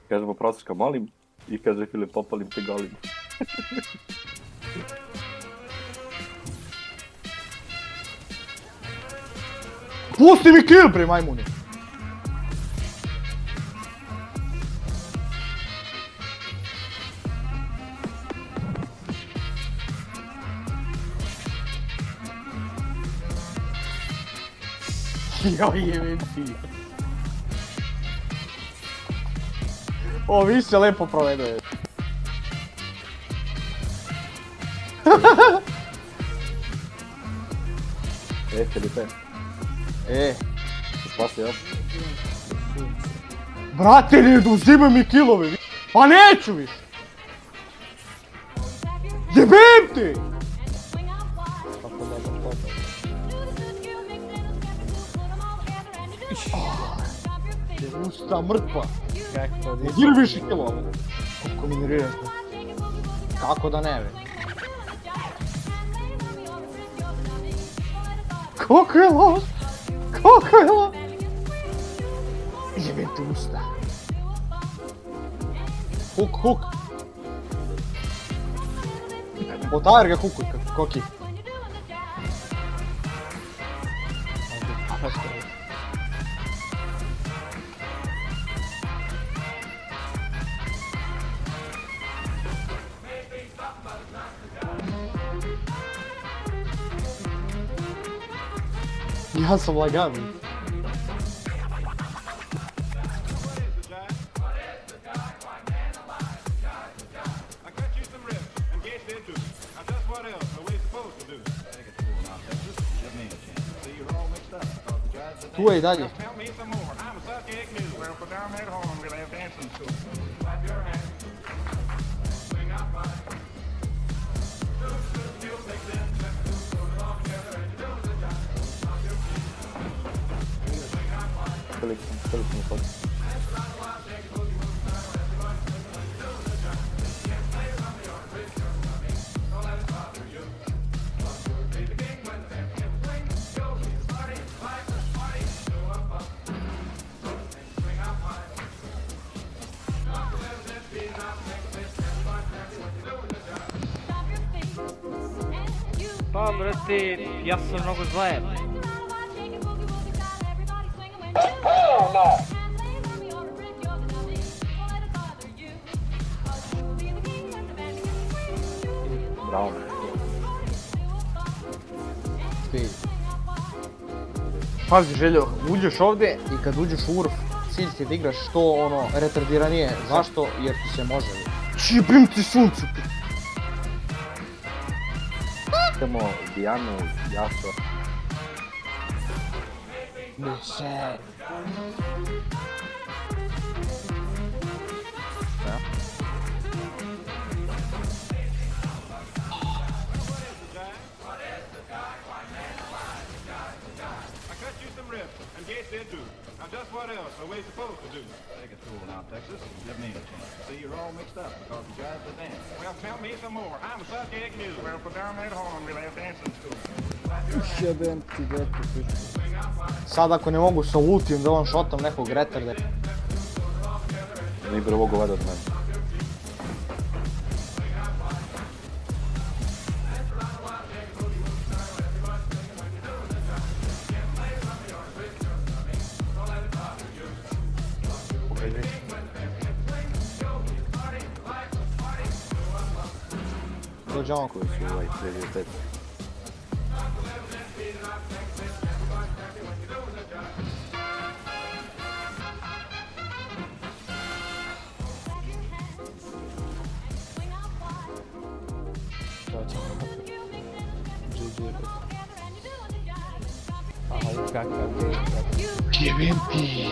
Kaže Poprosiška molim i kaže Filip Popalim te golim. Pusti mi kill bre majmuni! Ja jebim ti. O, vi se lepo proveduje. Filipe, spasi još. Brate, ne oduzimaj mi killove, pa neću više! Jebem ti! Usta mrtva. Ne diri više killova. Koliko mi nerviraš me. Kako da ne, ve? Koliko je loš? Koliko je loš? Jebem ti usta. Huk. Otajer ga hukuj, koki. Ja sam lagan. Tu je i dalje. Filip mi hodi. Pa brate, ja sam mnogo zlajem. Bravo. Pazi Željo, uđeš ovdje i kad uđeš u URF, cilj ti da igraš što ono retardiranije. Zašto? Jer ti se može. Čipim ti suncu! Idemo Dijanu, Jaso. Ne se. Jebem ti dete. Sad ako ne mogu sa ultim da on shotom nekog retarda. Nije mogu vadat mene. Dođe on. Koji su ovaj prioritet. Jebem ti.